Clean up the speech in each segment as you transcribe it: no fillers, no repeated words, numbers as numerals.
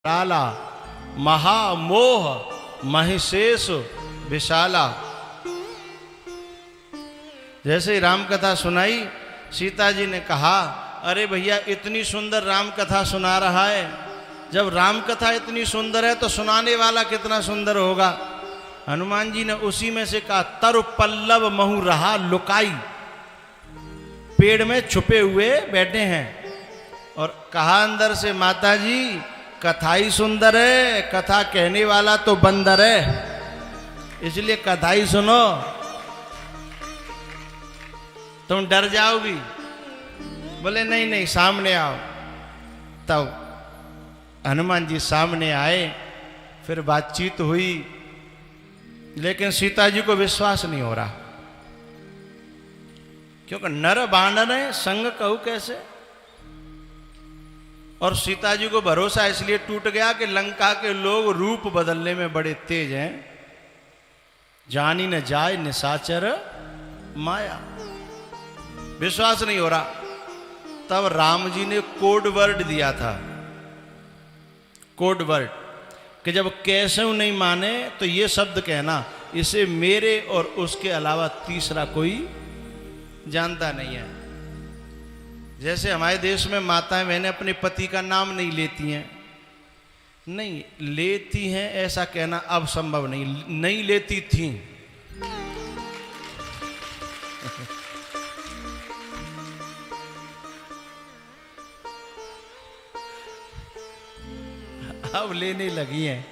लाला महामोह महिषेश विशाला। जैसे ही राम कथा सुनाई, सीता जी ने कहा, अरे भैया इतनी सुंदर राम कथा सुना रहा है, जब राम कथा इतनी सुंदर है तो सुनाने वाला कितना सुंदर होगा। हनुमान जी ने उसी में से कहा, तरु पल्लव महु रहा लुकाई, पेड़ में छुपे हुए बैठे हैं। और कहा अंदर से, माता जी कथा ही सुंदर है, कथा कहने वाला तो बंदर है, इसलिए कथा ही सुनो, तुम डर जाओगी। बोले नहीं नहीं सामने आओ। तब हनुमान जी सामने आए, फिर बातचीत हुई, लेकिन सीता जी को विश्वास नहीं हो रहा, क्योंकि नर बानर है, संग कहूं कैसे। और सीता जी को भरोसा इसलिए टूट गया कि लंका के लोग रूप बदलने में बड़े तेज हैं, जानी न जाए निशाचर माया, विश्वास नहीं हो रहा। तब राम जी ने कोड वर्ड दिया था, कोड वर्ड, कि जब कैसे नहीं माने तो ये शब्द कहना, इसे मेरे और उसके अलावा तीसरा कोई जानता नहीं है। जैसे हमारे देश में माताएं बहनें अपने पति का नाम नहीं लेती हैं, नहीं लेती हैं ऐसा कहना अब संभव नहीं, नहीं लेती थी। अब लेने लगी हैं,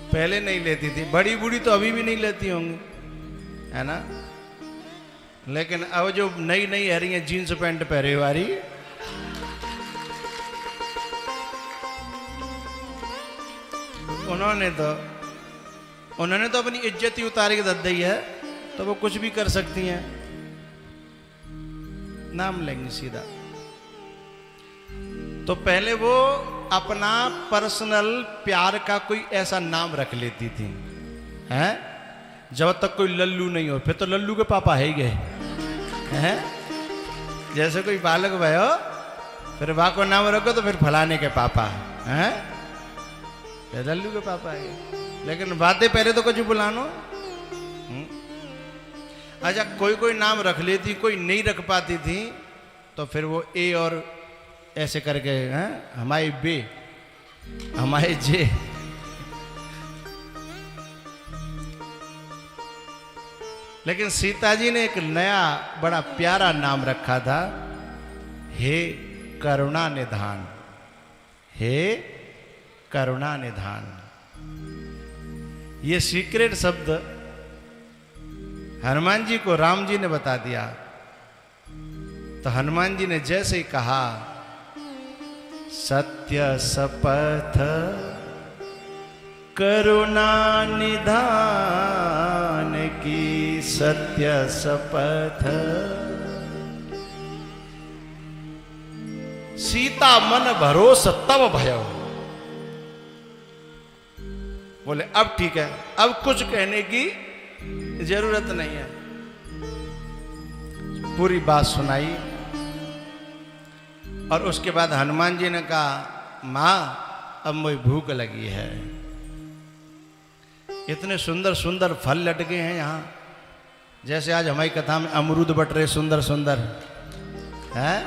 पहले नहीं लेती थी। बड़ी बूढ़ी तो अभी भी नहीं लेती होंगी, है ना। लेकिन अब जो नई नई आ रही हैं जीन्स पैंट पहरे वाली, उन्होंने तो अपनी इज्जत ही उतार के दे दी है, तो वो कुछ भी कर सकती हैं, नाम लेंगे सीधा। तो पहले वो अपना पर्सनल प्यार का कोई ऐसा नाम रख लेती थी, हैं, जब तक कोई लल्लू नहीं हो, फिर तो लल्लू के पापा है ही गए हैं। जैसे कोई बालक भयो, फिर बा को नाम रखो तो फिर फलाने के पापा हैं, फिर लल्लू के पापा है। लेकिन बातें पहले तो कुछ बुलानो। अच्छा, कोई कोई नाम रख लेती, कोई नहीं रख पाती थी, तो फिर वो ए और ऐसे करके, हैं, हमारे बे, हमारे जे। लेकिन सीता जी ने एक नया बड़ा प्यारा नाम रखा था, हे करुणा निधान, हे करुणा निधान। ये सीक्रेट शब्द हनुमान जी को राम जी ने बता दिया। तो हनुमान जी ने जैसे ही कहा, सत्य शपथ करुणा निधान की, सत्य शपथ, सीता मन भरोस तब भयो। बोले अब ठीक है, अब कुछ कहने की जरूरत नहीं है। पूरी बात सुनाई, और उसके बाद हनुमान जी ने कहा, मां अब मुझे भूख लगी है, इतने सुंदर सुंदर फल लटके हैं यहाँ, जैसे आज हमारी कथा में अमरूद बट रहे सुंदर सुंदर, है।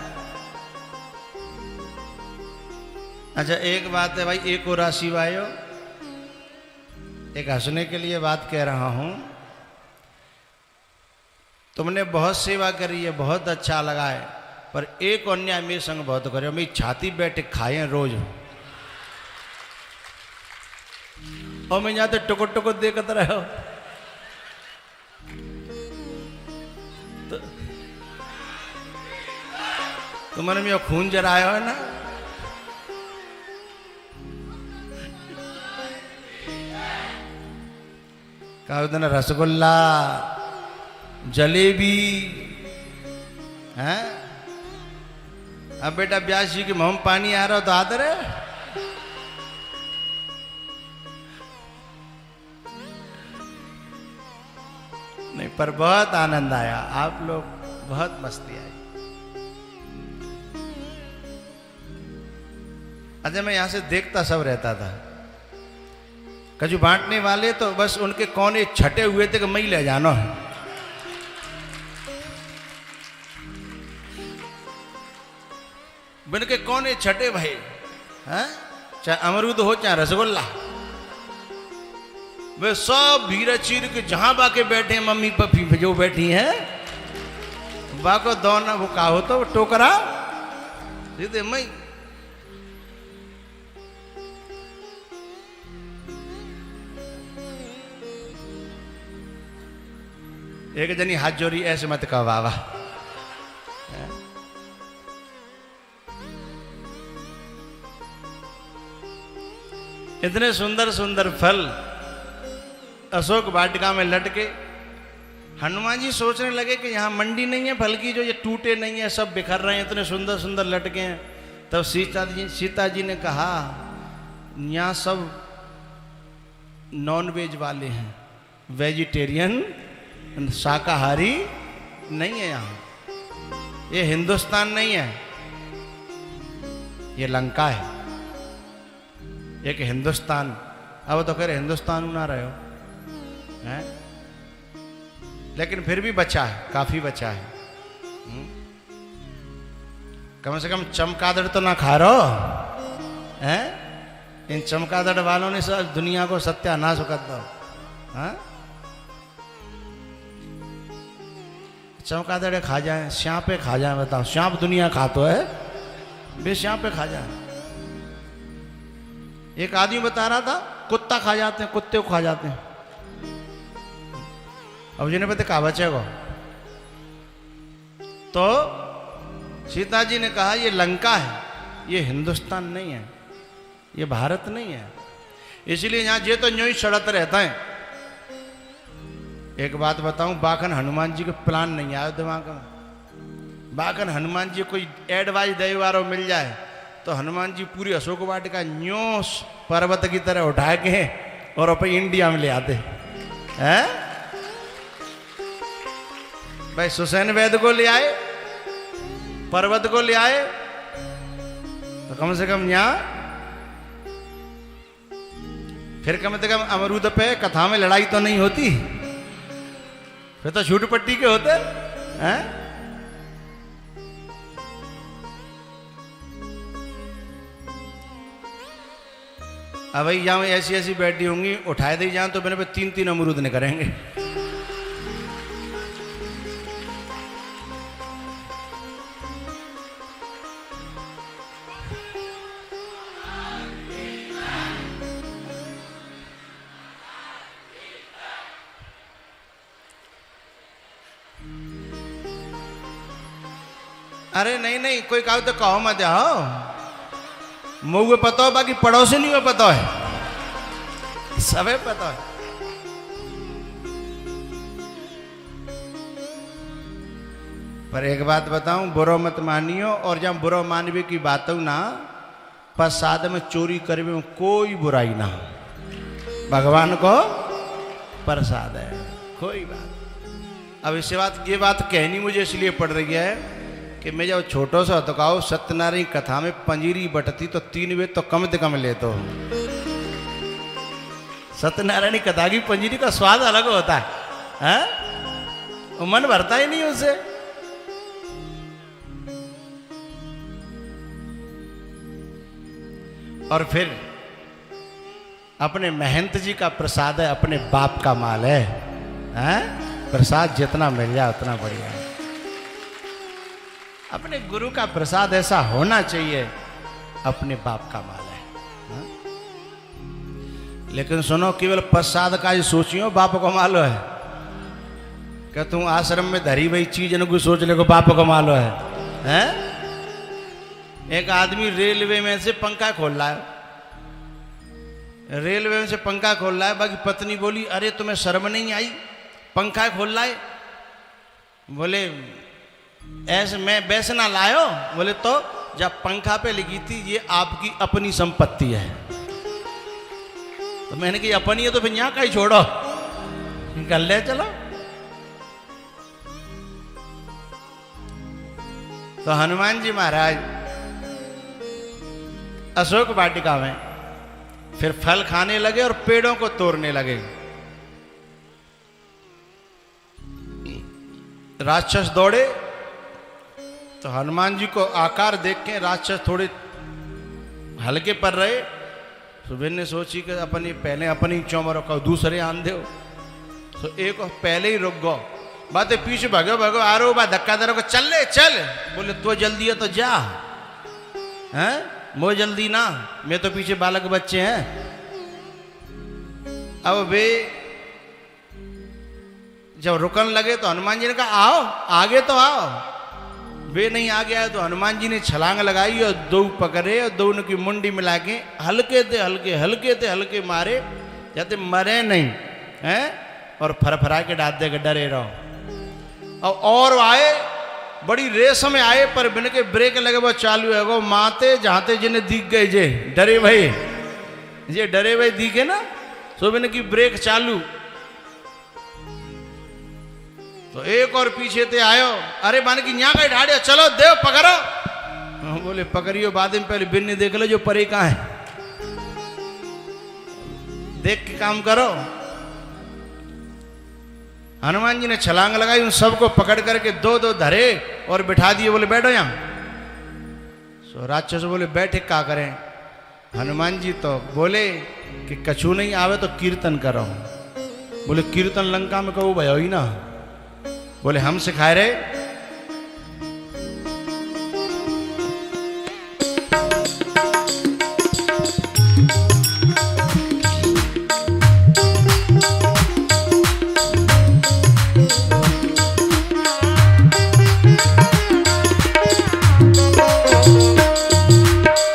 अच्छा एक बात है भाई, एक और राशि वायो, एक हंसने के लिए बात कह रहा हूं। तुमने बहुत सेवा करी है, बहुत अच्छा लगा है, पर एक अन्याय मेरे संग बहुत करे, मेरी छाती बैठे खाए रोज, और मैं यहाँ तो टुकुर टुकुर देखते रहो, तो तुम्हारे में खून जराया है ना। कहा रसगुल्ला, जलेबी, हैं। अब बेटा ब्यास जी के मुंह में पानी आ रहा हो तो आदर है। नहीं, पर बहुत आनंद आया, आप लोग बहुत मस्ती आई। अच्छा मैं यहां से देखता सब रहता था, कजू बांटने वाले तो बस उनके कोने छटे हुए थे कि मैं ही ले जाना है। उनके कोने छटे भाई, हैं चाहे अमरूद हो चाहे रसगुल्ला, वे सब भीड़ चीर के जहां बाके बैठे मम्मी पपी जो बैठी हैं बाको दोना वो का हो तो टोकरा सीधे मैं। एक जनी हाथ जोड़ी ऐसे मत कहो बाबा। इतने सुंदर सुंदर फल अशोक वाटिका में लटके। हनुमान जी सोचने लगे कि यहाँ मंडी नहीं है फल की, जो ये टूटे नहीं है, सब बिखर रहे हैं, इतने सुंदर सुंदर लटके हैं। तब सीता जी ने कहा यहाँ सब नॉन वेज वाले हैं, वेजिटेरियन शाकाहारी नहीं है यहाँ, ये हिंदुस्तान नहीं है, ये लंका है, एक हिंदुस्तान। अब तो कह रहे हिंदुस्तान ना रहे हो हैं, लेकिन फिर भी बचा है, काफी बचा है। कम से कम चमगादड़ तो ना खा रहो हैं, इन चमगादड़ वालों ने सब दुनिया को सत्यानाश कर दो। चमगादड़ खा जाए, सांपे खा जाए, बताओ सांप दुनिया खा तो है, बे सांपे खा जाए। एक आदमी बता रहा था कुत्ता खा जाते हैं, कुत्ते को खा जाते हैं। अब जिन्हें पता कहा बचेगा, तो सीता जी ने कहा ये लंका है, ये हिंदुस्तान नहीं है, ये भारत नहीं है, इसलिए यहां जे तो यूं ही सड़त रहता है। एक बात बताऊं, बाखन हनुमान जी के प्लान नहीं आया दिमाग में। बाखन हनुमान जी कोई एडवाइस दे वारो मिल जाए तो हनुमान जी पूरी अशोक वाटिका न्यों पर्वत की तरह उठा के और अपने इंडिया में ले आते हैं। भाई सुसैन वैद्य को ले आए, पर्वत को ले आए, तो कम से कम यहाँ फिर कम से कम अमरूद पे कथा में लड़ाई तो नहीं होती, फिर तो छूट पट्टी के होते हैं। अब भाई यहाँ ऐसी ऐसी बैठी होंगी, उठाए दी जाए तो मैंने पे 3-3 अमरूद ने करेंगे। अरे नहीं नहीं, कोई कहो तो कहो मत आओ, मुँह में पता हो, बाकी पड़ोसी नहीं में पता है, सबे पता है। पर एक बात बताऊं, बुरो मत मानियो, और जब बुरो मानवे की बात हो ना, प्रसाद में चोरी करवे में कोई बुराई ना हो, भगवान को प्रसाद है, कोई बात। अब इससे ये बात कहनी मुझे इसलिए पड़ रही है कि मैं जब छोटो सा तो कहो सत्यनारायण कथा में पंजीरी बटती तो 3 वेद तो कम से कम लेते हो। सत्यनारायण कथा की पंजीरी का स्वाद अलग होता है, वो मन भरता ही नहीं उससे। और फिर अपने महंत जी का प्रसाद है, अपने बाप का माल है, प्रसाद जितना मिल जाए उतना बढ़िया है। अपने गुरु का प्रसाद ऐसा होना चाहिए, अपने बाप का माल है। लेकिन सुनो, केवल प्रसाद का ही सोचियो बाप को मालो है, क्या तुम आश्रम में धरी हुई चीज न कोई सोच ले को बाप को मालो है? एक आदमी रेलवे में से पंखा खोल रहा है, रेलवे में से पंखा खोल रहा है, बाकी पत्नी बोली अरे तुम्हें शर्म नहीं आई, पंखा खोल रहा है। बोले ऐसे मैं वैसे ना लायो, बोले तो जब पंखा पे लिखी थी ये आपकी अपनी संपत्ति है, तो मैंने कही अपनी है तो फिर यहाँ कहीं छोड़ो, निकल ले चलो। तो हनुमान जी महाराज अशोक वाटिका में। फिर फल खाने लगे और पेड़ों को तोड़ने लगे। राक्षस दौड़े तो हनुमान जी को आकार देख के राक्षस थोड़े हल्के पर रहे। सुबह ने सोची कि अपनी पहले अपनी चौमर को दूसरे आन दो, तो एक पहले ही रुक गो। बातें पीछे भगो भगो आ रो बा धक्का दे रो, चल ले चल। बोले तो जल्दी है तो जा, हैं मोह जल्दी ना, मैं तो पीछे बालक बच्चे हैं। अब वे जब रुकन लगे तो हनुमान जी ने कहा आओ आगे तो आओ। वे नहीं आगे आए तो हनुमान जी ने छलांग लगाई और दो पकड़े और दोनों की मुंडी मिला के हल्के थे हल्के मारे जाते मरे नहीं हैं, और फरफरा के डाल दे के डरे रहो। और आए बड़ी रेस में आए पर बिन के ब्रेक लगे वो चालू है वो माते जहाते जिन्हें दिख गए जे डरे भाई, ये डरे भाई दिखे ना, सो बिन की ब्रेक चालू। तो एक और पीछे ते आयो, अरे मान की यहाँ का ढाड़िया चलो देव पकड़ो। बोले पकड़ियो बाद में, पहले बिन देख लो जो परे कहाँ है, देख के काम करो। हनुमान जी ने छलांग लगाई, उन सबको पकड़ करके दो दो धरे और बिठा दिए। बोले बैठो यहाँ। सो राक्षस बोले बैठे क्या करें। हनुमान जी तो बोले कि कछु नहीं आवे तो कीर्तन करो। बोले कीर्तन लंका में कहो भयो ही ना। बोले हम सिखाए रहे।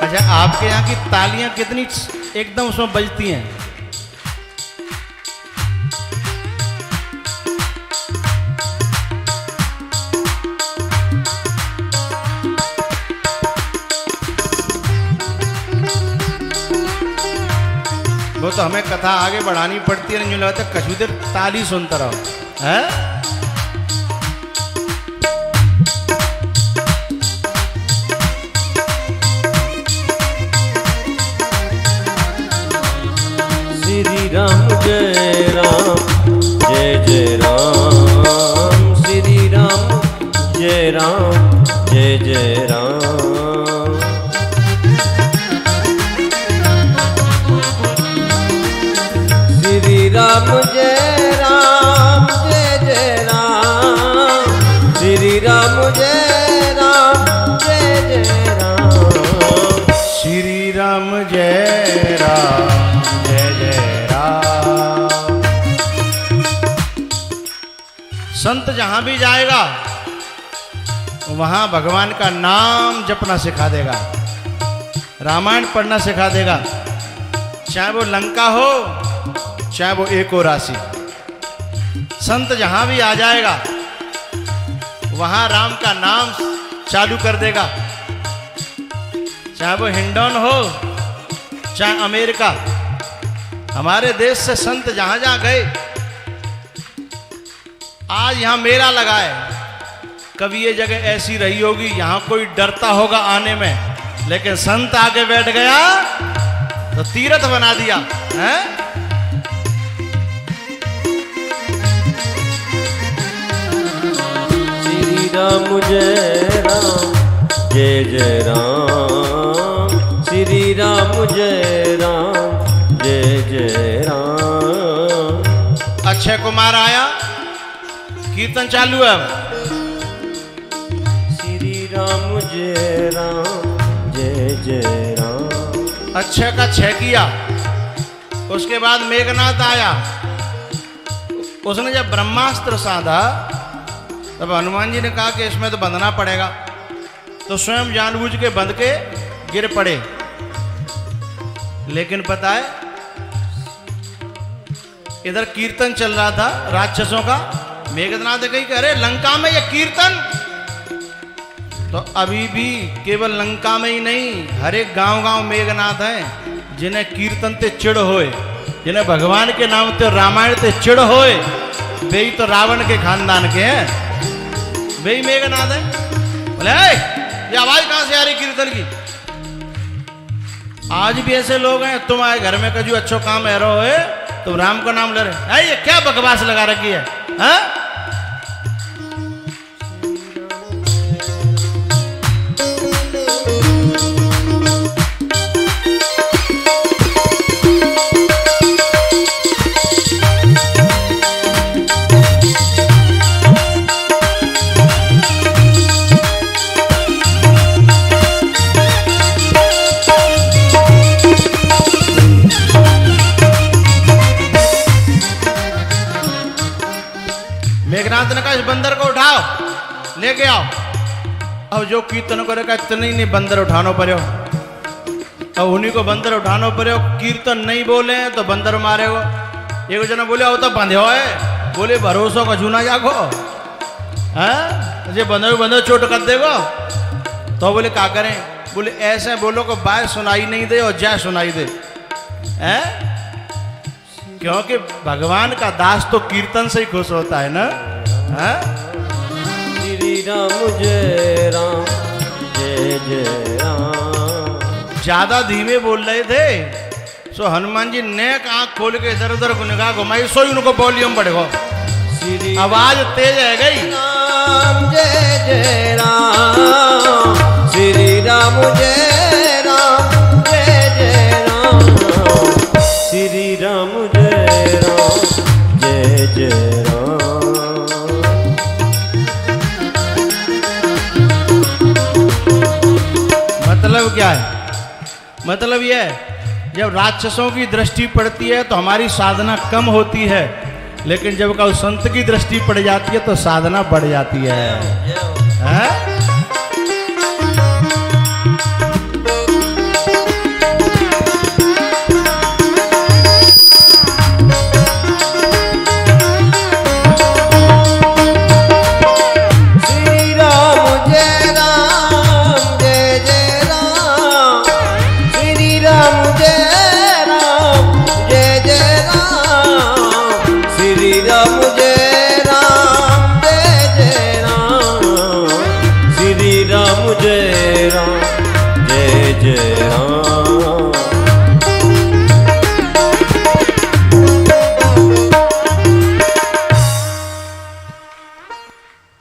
अच्छा आपके यहाँ की तालियां कितनी एकदम उसमें बजती हैं। वो तो हमें कथा आगे बढ़ानी पड़ती है, नहीं लगता कछु देर ताली सुनता रहो है। श्री राम जय राम जय जय राम, श्री राम जय राम जय जय राम। श्री राम जय राम जय जय राम, श्री राम जय राम जय जय राम। श्री राम जय राम जय जय राम। संत जहां भी जाएगा वहां भगवान का नाम जपना सिखा देगा, रामायण पढ़ना सिखा देगा, चाहे वो लंका हो चाहे वो एक और राशि। संत जहां भी आ जाएगा वहां राम का नाम चालू कर देगा, चाहे वो हिंडौन हो चाहे अमेरिका। हमारे देश से संत जहां जहां गए, आज यहां मेला लगा है, कभी ये जगह ऐसी रही होगी यहां कोई डरता होगा आने में, लेकिन संत आके बैठ गया तो तीर्थ बना दिया है। श्री राम जय राम जय जय राम, श्री राम जय राम जय जय राम। अक्षय कुमार आया, कीर्तन चालू है। श्री राम जय राम जय जय राम। अक्षय का छह किया, उसके बाद मेघनाथ आया। उसने जब ब्रह्मास्त्र साधा तब हनुमान जी ने कहा कि इसमें तो बंधना पड़ेगा, तो स्वयं जानबूझ के बंध के गिर पड़े। लेकिन पता है इधर कीर्तन चल रहा था राक्षसों का। मेघनाथ कही कि अरे लंका में ये कीर्तन, तो अभी भी केवल लंका में ही नहीं, हर एक गांव गांव मेघनाथ हैं जिन्हें कीर्तन ते चिड़ होए, जिन्हें भगवान के नाम ते रामायण ते चिड़ होए। वे ही तो रावण के खानदान के हैं, वे ही मेघनाथ है। बोले ये आवाज कहां से आ रही कीर्तन की। आज भी ऐसे लोग हैं, तुम आए घर में कजू अच्छो काम है रहो है, तुम राम का नाम ले रहे हैं, ये क्या बकवास लगा रखी है, हाँ? मेघनाथ ने कहा इस बंदर को उठाओ लेके आओ। अब जो कीर्तन करेगा इतने ही नहीं बंदर उठानो पड़ो, अब उन्हीं को बंदर उठानो पड़ो। कीर्तन नहीं बोले तो बंदर मारेगो। एक जना बोले आओ तो बंधे हो है, बोले भरोसा का जूना जागो है, जे बंदर बंदर चोट कर देगो। तो बोले क्या करें, बोले ऐसे बोलो को बाय सुनाई नहीं दे और जय सुनाई दे, हैं? क्योंकि भगवान का दास तो कीर्तन से ही खुश होता है ना, है? श्री राम जय राम जय जय राम। ज्यादा धीमे बोल रहे थे, सो हनुमान जी नेक आंख खोल के इधर उधर निगाह घुमाई, सो ही उनको वॉल्यूम बढ़ेगा, आवाज तेज है गई। राम जय जय राम, श्री राम जय राम जय जय राम, श्री राम जय राम जय जय राम। मतलब क्या है? मतलब यह है जब राक्षसों की दृष्टि पड़ती है तो हमारी साधना कम होती है, लेकिन जब कभी संत की दृष्टि पड़ जाती है तो साधना बढ़ जाती है, है?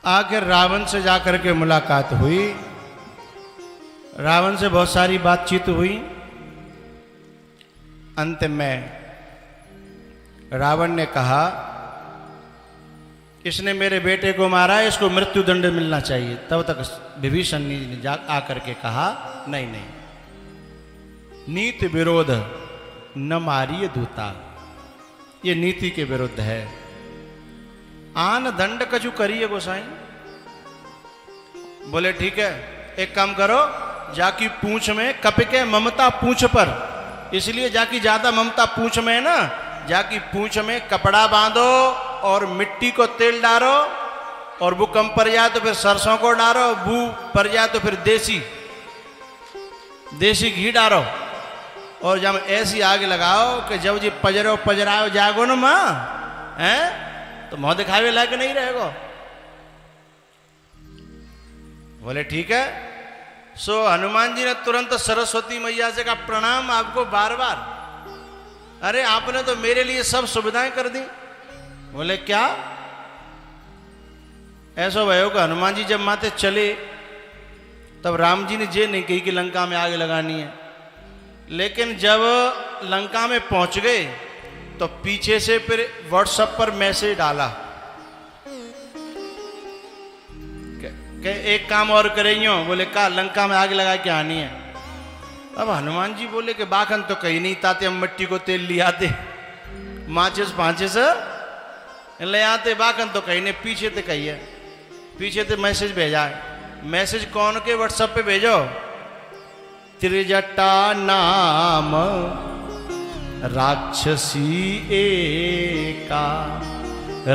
आखिर रावण से जाकर के मुलाकात हुई, रावण से बहुत सारी बातचीत हुई। अंत में रावण ने कहा इसने मेरे बेटे को मारा है, इसको मृत्यु दंड मिलना चाहिए। तब तक विभीषण ने जा आकर के कहा नहीं नहीं, नीति विरोध न मारिए दूता, ये नीति के विरुद्ध है। आन दंड कछु करिए गोसाई। बोले ठीक है, एक काम करो, जाकी पूंछ में कपिके ममता पूंछ पर, इसलिए जाकी ज्यादा ममता पूंछ में है ना, जाकी पूंछ में कपड़ा बांधो और मिट्टी को तेल डालो, और वो कम पड़ जाए तो फिर सरसों को डालो, वो पड़ जाए तो फिर देसी घी डालो, और जब ऐसी आग लगाओ कि जब जी पजराओ जागो ना माँ, हैं तो मुँह दिखावे लायक नहीं रहेगा। बोले ठीक है। सो हनुमान जी ने तुरंत सरस्वती मैया से कहा प्रणाम आपको बार बार, अरे आपने तो मेरे लिए सब सुविधाएं कर दी। बोले क्या? ऐसा भयो कि हनुमान जी जब माते चले तब राम जी ने ये नहीं कही कि लंका में आग लगानी है, लेकिन जब लंका में पहुंच गए तो पीछे से फिर व्हाट्सएप पर मैसेज डाला कि एक काम और करेंगे। बोले का? लंका में आग लगा के आनी है। अब हनुमान जी बोले कि बाखन तो कहीं नहीं ताते, हम मिट्टी को तेल ले आते, माचिस पांचिस ले आते, बाखन तो कहीं नहीं, पीछे तो कही है, पीछे तो मैसेज भेजा है। मैसेज कौन के? व्हाट्सएप पे भेजो, त्रिजटा नाम राक्षसी एका,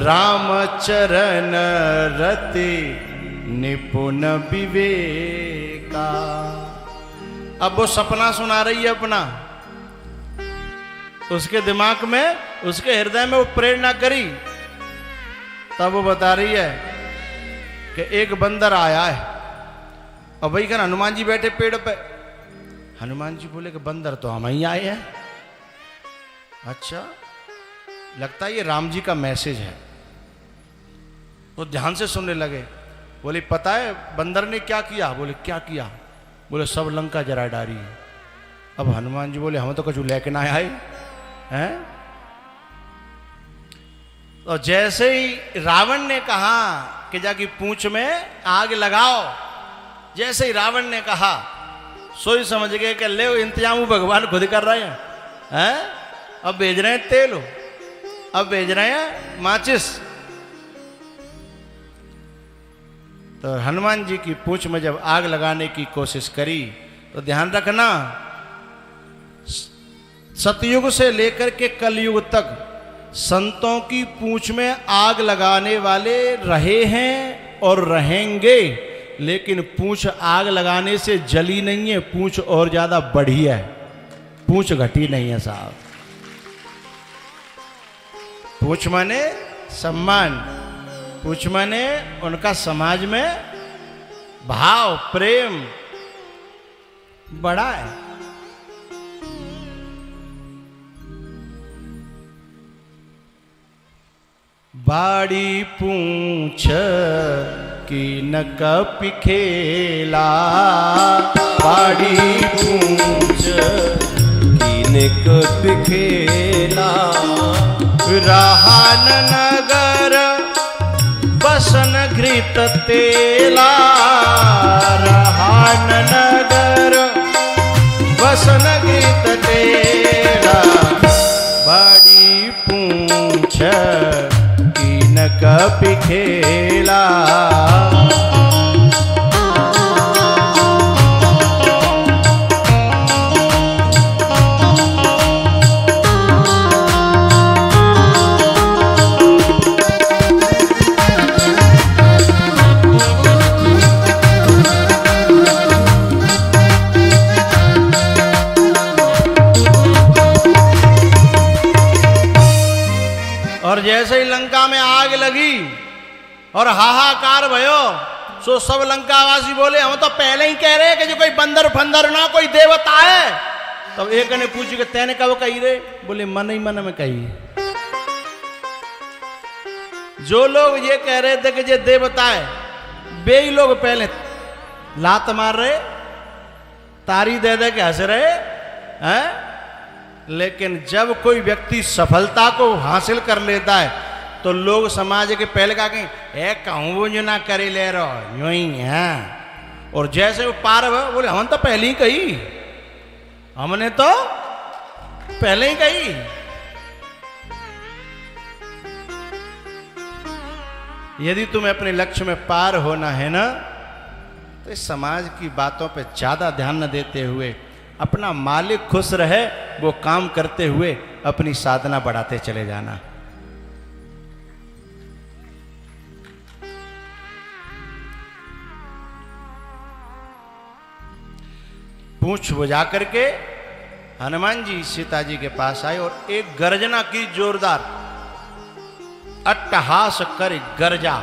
रामचरण रते निपुण विवेका। अब वो सपना सुना रही है अपना, उसके दिमाग में, उसके हृदय में वो प्रेरणा करी। तब वो बता रही है कि एक बंदर आया है, और भाई कर हनुमान जी बैठे पेड़ पे, हनुमान जी बोले कि बंदर तो हम ही आए हैं। अच्छा, लगता है ये राम जी का मैसेज है। वो ध्यान से सुनने लगे। बोले पता है बंदर ने क्या किया? बोले क्या किया? बोले सब लंका जरा डारी। अब हनुमान जी बोले हम तो कुछ लेके ना आए हैं। और जैसे ही रावण ने कहा कि जाके पूंछ में आग लगाओ, जैसे ही रावण ने कहा सोई समझ गए कि ले इंतजाम भगवान खुद कर रहे हैं। अब भेज रहे हैं तेल, अब भेज रहे हैं माचिस। तो हनुमान जी की पूंछ में जब आग लगाने की कोशिश करी तो ध्यान रखना, सतयुग से लेकर के कलयुग तक संतों की पूंछ में आग लगाने वाले रहे हैं और रहेंगे, लेकिन पूंछ आग लगाने से जली नहीं है, पूंछ और ज्यादा बढ़ी है, पूंछ घटी नहीं है साहब। पूंछ माने सम्मान, पूंछ माने उनका समाज में भाव प्रेम बड़ा है। बाड़ी पूंछ की न कपि खेला, बाड़ी पूंछ की न कपि खेला। रहान नगर बसन घृत तेला, रहान नगर बसन घृत तेला। बाड़ी पूंछ की न कपि खेला। और जैसे ही लंका में आग लगी और हाहाकार भयो, सो सब लंकावासी बोले हम तो पहले ही कह रहे कि जो कोई बंदर फंदर ना कोई देवता है। तब एक ने पूछी कि तैने कब कही रे? बोले मन ही मन में कही। जो लोग ये कह रहे थे कि ये देवता है, वे ही लोग पहले लात मार रहे, तारी दे दे के हंस रहे हैं। लेकिन जब कोई व्यक्ति सफलता को हासिल कर लेता है तो लोग समाज के पहले कहा कि कहूँ जो ना करे ले रहो यूं ही है। और जैसे वो पार बोले हम तो पहले ही कही, हमने तो पहले ही कही। यदि तुम्हें अपने लक्ष्य में पार होना है ना, तो इस समाज की बातों पे ज्यादा ध्यान न देते हुए अपना मालिक खुश रहे वो काम करते हुए अपनी साधना बढ़ाते चले जाना। पूंछ बुझा करके हनुमान जी सीता जी के पास आए और एक गर्जना की जोरदार, अट्टहास कर गर्जा,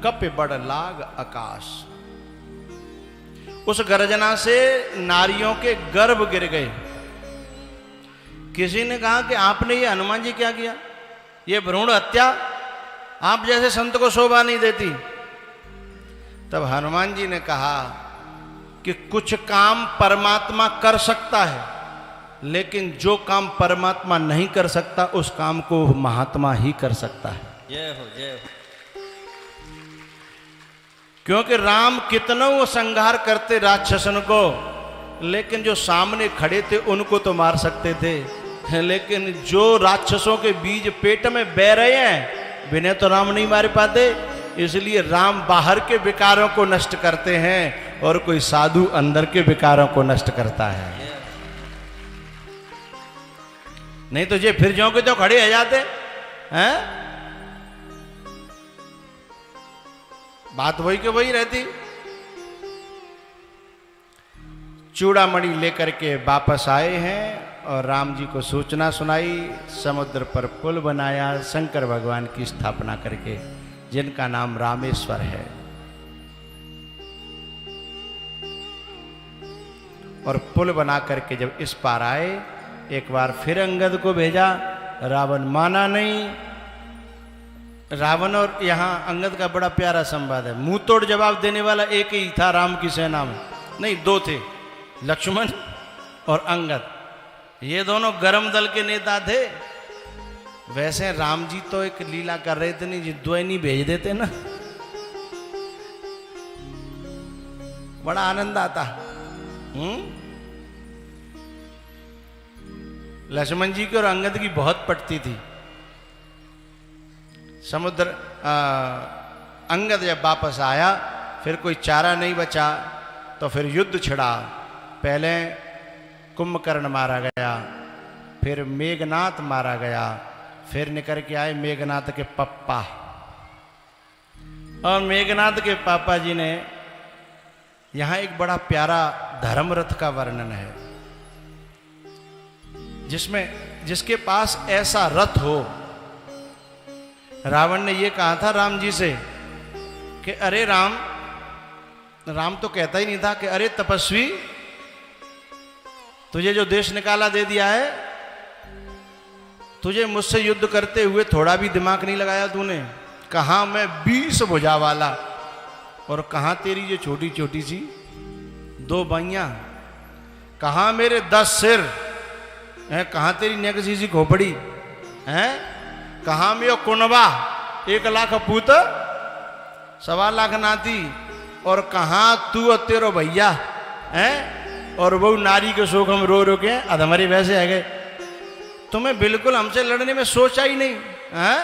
कपि बड़ लाग आकाश। उस गर्जना से नारियों के गर्भ गिर गए। किसी ने कहा कि आपने ये हनुमान जी क्या किया? ये भ्रूण हत्या आप जैसे संत को शोभा नहीं देती। तब हनुमान जी ने कहा कि कुछ काम परमात्मा कर सकता है, लेकिन जो काम परमात्मा नहीं कर सकता उस काम को महात्मा ही कर सकता है। जय हो जय हो। क्योंकि राम कितना वो संहार करते राक्षसन को, लेकिन जो सामने खड़े थे उनको तो मार सकते थे, लेकिन जो राक्षसों के बीज पेट में बह रहे हैं विनय तो राम नहीं मार पाते। इसलिए राम बाहर के विकारों को नष्ट करते हैं और कोई साधु अंदर के विकारों को नष्ट करता है। नहीं तो ये फिर ज्यों के तो खड़े हो जाते हैं। बात वही के वही रहती। चूड़ामणि लेकर के वापस आए हैं और राम जी को सूचना सुनाई। समुद्र पर पुल बनाया शंकर भगवान की स्थापना करके, जिनका नाम रामेश्वर है। और पुल बना करके जब इस पार आए, एक बार फिर अंगद को भेजा, रावण माना नहीं। रावण और यहाँ अंगद का बड़ा प्यारा संवाद है। मुंह तोड़ जवाब देने वाला एक ही था राम की सेना में, नहीं दो थे, लक्ष्मण और अंगद। ये दोनों गरम दल के नेता थे। वैसे राम जी तो एक लीला कर रहे थे, नहीं जी दो नहीं भेज देते ना, बड़ा आनंद आता। लक्ष्मण जी की और अंगद की बहुत पटती थी। समुद्र अंगद जब वापस आया, फिर कोई चारा नहीं बचा तो फिर युद्ध छिड़ा। पहले कुंभकर्ण मारा गया, फिर मेघनाथ मारा गया, फिर निकल के आए मेघनाथ के पप्पा। और मेघनाथ के पापा जी ने, यहां एक बड़ा प्यारा धर्मरथ का वर्णन है, जिसमें जिसके पास ऐसा रथ हो। रावण ने ये कहा था राम जी से कि अरे राम, राम तो कहता ही नहीं था कि अरे तपस्वी, तुझे जो देश निकाला दे दिया है, तुझे मुझसे युद्ध करते हुए थोड़ा भी दिमाग नहीं लगाया तूने। कहाँ मैं 20 भुजा वाला और कहाँ तेरी ये छोटी छोटी सी 2 बाइयां, कहाँ मेरे 10 सिर हैं, कहाँ तेरी नेकसी सी खोपड़ी हैं, कहाँ में कुनबा 1 लाख पूत 1.25 लाख नाती, और कहाँ तू और तेरो भैया हैं, और वो नारी के शोक हम रो रो के अधमरे वैसे आ गए। तुम्हें बिल्कुल हमसे लड़ने में सोचा ही नहीं है।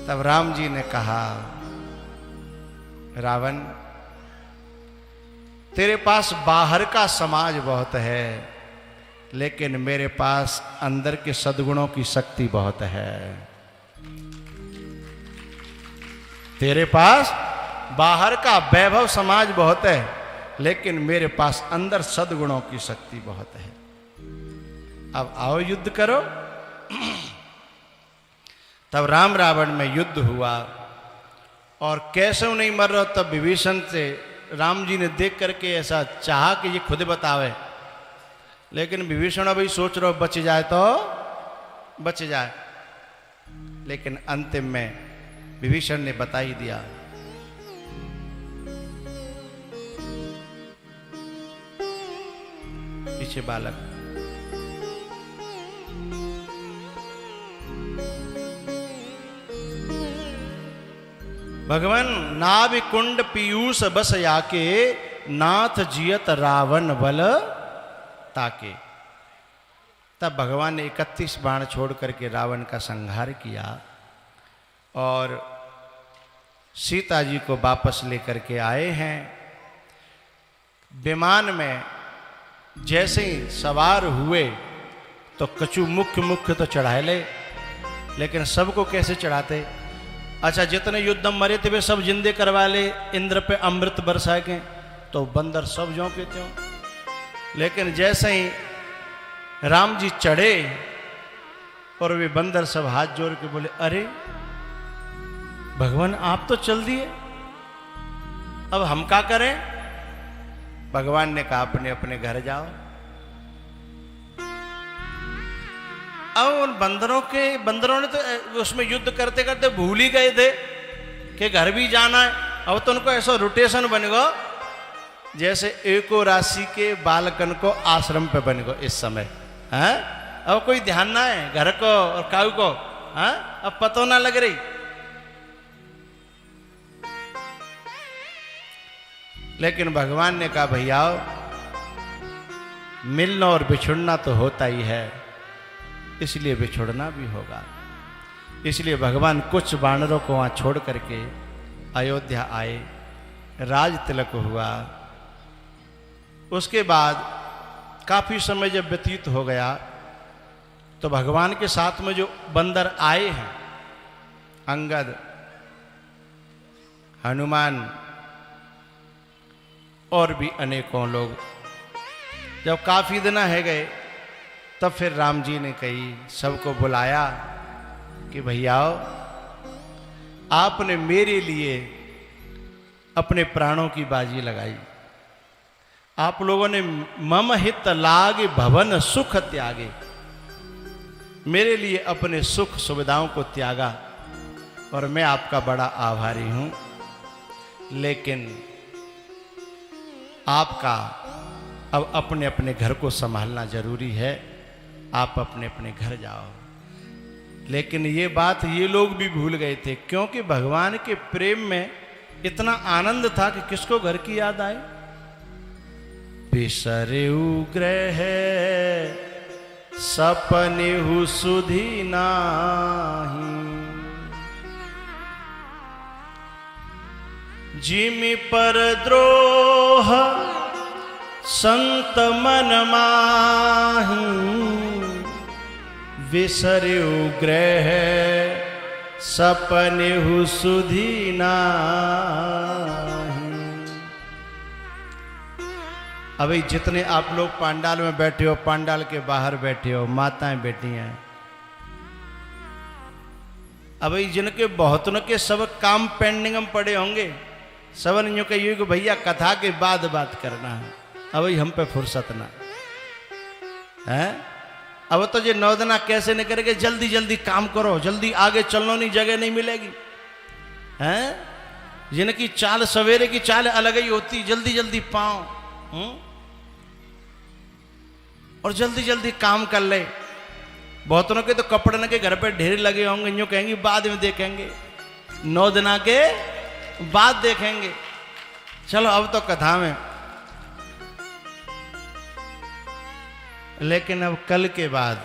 तब राम जी ने कहा, रावण तेरे पास बाहर का समाज बहुत है, लेकिन मेरे पास अंदर के सद्गुणों की शक्ति बहुत है। तेरे पास बाहर का वैभव समाज बहुत है, लेकिन मेरे पास अंदर सद्गुणों की शक्ति बहुत है। अब आओ युद्ध करो। तब राम रावण में युद्ध हुआ, और कैसे नहीं मर रहा, तब विभीषण से राम जी ने देख करके ऐसा चाहा कि ये खुद बतावे, लेकिन विभीषण अभी सोच रहा बच जाए तो बच जाए, लेकिन अंतिम में विभीषण ने बता ही दिया। पीछे बालक, भगवान नाभि कुंड पीयूष बस याके, नाथ जियत रावण बल ताके। तब भगवान ने 31 बाण छोड़ करके रावण का संहार किया, और सीता जी को वापस लेकर के आए हैं। विमान में जैसे ही सवार हुए तो कछु मुख्य तो चढ़ा ले, लेकिन सबको कैसे चढ़ाते? अच्छा, जितने युद्ध में मरे थे वे सब जिंदे करवा ले, इंद्र पे अमृत बरसा के, तो बंदर सब ज्यों के त्यों। लेकिन जैसे ही राम जी चढ़े और वे बंदर सब हाथ जोड़ के बोले, अरे भगवान आप तो चल दिए, अब हम क्या करें? भगवान ने कहा अपने अपने घर जाओ। अब उन बंदरों ने तो उसमें युद्ध करते करते भूल ही गए थे कि घर भी जाना है। अब तो उनको ऐसा रोटेशन बन गो जैसे एको राशि के बालकन को आश्रम पे बन गो इस समय है। अब कोई ध्यान ना है घर को और काऊ को, है अब पतो ना लग रही। लेकिन भगवान ने कहा भैया मिलना और बिछुड़ना तो होता ही है, इसलिए बिछुड़ना भी होगा। इसलिए भगवान कुछ वानरों को वहां छोड़ करके अयोध्या आए, राज तिलक हुआ। उसके बाद काफी समय जब व्यतीत हो गया तो भगवान के साथ में जो बंदर आए हैं, अंगद, हनुमान और भी अनेकों लोग, जब काफी दिन है गए तब फिर राम जी ने कही सबको बुलाया कि भैयाओ आपने मेरे लिए अपने प्राणों की बाजी लगाई, आप लोगों ने मम हित लागे भवन सुख त्यागे, मेरे लिए अपने सुख सुविधाओं को त्यागा और मैं आपका बड़ा आभारी हूं। लेकिन आपका अब अपने अपने घर को संभालना जरूरी है, आप अपने अपने घर जाओ। लेकिन ये बात ये लोग भी भूल गए थे, क्योंकि भगवान के प्रेम में इतना आनंद था कि किसको घर की याद आए। बिसरेउ ग्रह सपनेहु सुधि नाही, जिमि पर द्रोह संत मन माही, बिसरेउ ग्रह सपनेहु सुधि नाही। अभी जितने आप लोग पांडाल में बैठे हो, पांडाल के बाहर बैठे हो, माताएं बैठी हैं, अभी जिनके बहुतों के सब काम पेंडिंग में पड़े होंगे, सबन यूं कहिए कि भैया कथा के बाद बात करना है, अभी हम पे फुर्सत ना है। अब तो ये 9 दिन कैसे नहीं करेंगे, जल्दी जल्दी काम करो, जल्दी आगे चलनो नहीं, जगह नहीं मिलेगी हैं। जिनकी चाल सवेरे की चाल अलग ही होती, जल्दी जल्दी पाओ और जल्दी जल्दी काम कर ले। बहुतों के तो कपड़े के घर पे ढेर लगे होंगे, यूं कहेंगे बाद में देखेंगे, 9 दिन के बाद देखेंगे। चलो अब तो कथा में, लेकिन अब कल के बाद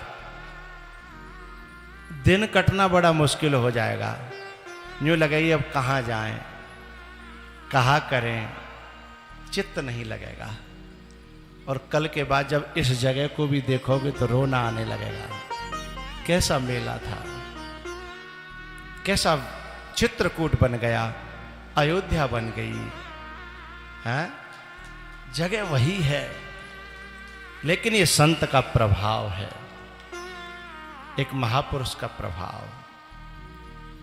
दिन कटना बड़ा मुश्किल हो जाएगा। यूं लगाइए अब कहाँ जाएं, कहाँ करें, चित्त नहीं लगेगा। और कल के बाद जब इस जगह को भी देखोगे तो रोना आने लगेगा। कैसा मेला था, कैसा चित्रकूट बन गया, अयोध्या बन गई है। जगह वही है, लेकिन ये संत का प्रभाव है, एक महापुरुष का प्रभाव।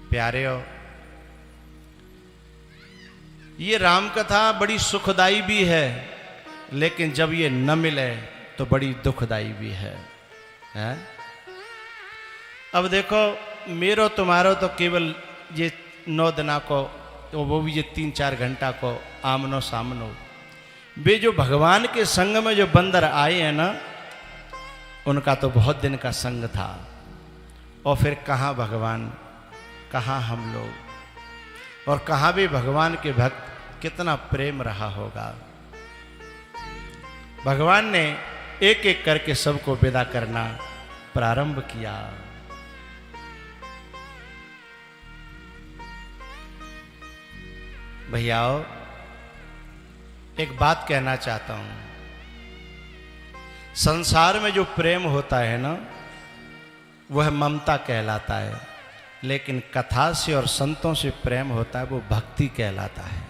प्यारेओ, ये राम कथा बड़ी सुखदाई भी है, लेकिन जब ये न मिले तो बड़ी दुखदाई भी है। अब देखो, मेरो तुम्हारो तो केवल ये 9 दिना को, तो वो भी ये 3-4 घंटा को आमनो सामनो। वे जो भगवान के संग में जो बंदर आए हैं ना, उनका तो बहुत दिन का संग था। और फिर कहाँ भगवान, कहाँ हम लोग, और कहाँ भी भगवान के भक्त, कितना प्रेम रहा होगा। भगवान ने एक एक करके सबको विदा करना प्रारंभ किया। भैयाओ, एक बात कहना चाहता हूं, संसार में जो प्रेम होता है ना, वह ममता कहलाता है, लेकिन कथा से और संतों से प्रेम होता है, वो भक्ति कहलाता है।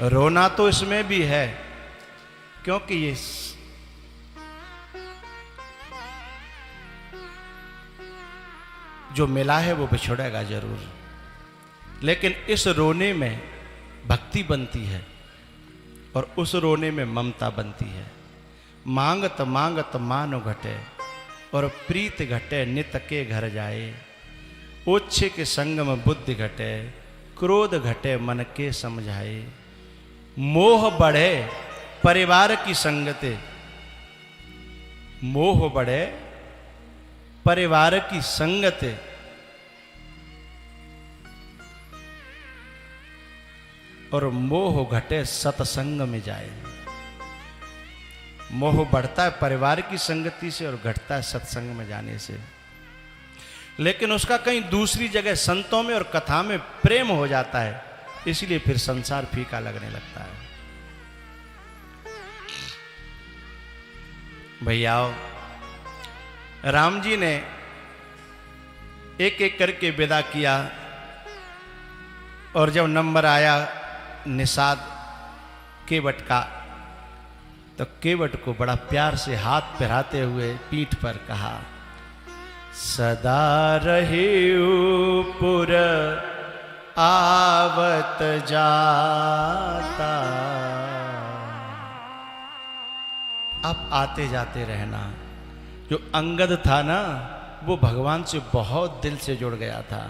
रोना तो इसमें भी है, क्योंकि ये जो मिला है वो बिछुड़ेगा जरूर, लेकिन इस रोने में भक्ति बनती है और उस रोने में ममता बनती है। मांगत मांगत मानो घटे और प्रीत घटे, नित के घर जाए। ओछे के संग में बुद्धि घटे, क्रोध घटे मन के समझाए। मोह बढ़े परिवार की संगते, मोह बढ़े परिवार की संगते। और मोह घटे सत्संग में जाए। मोह बढ़ता है परिवार की संगति से और घटता है सत्संग में जाने से। लेकिन उसका कहीं दूसरी जगह संतों में और कथा में प्रेम हो जाता है, इसलिए फिर संसार फीका लगने लगता है। भैयाओ, राम जी ने एक एक करके विदा किया, और जब नंबर आया निषाद केवट का, तो केवट को बड़ा प्यार से हाथ फिराते हुए पीठ पर कहा, सदा रहे पुर आवत जाता। आप आते जाते रहना। जो अंगद था ना, वो भगवान से बहुत दिल से जुड़ गया था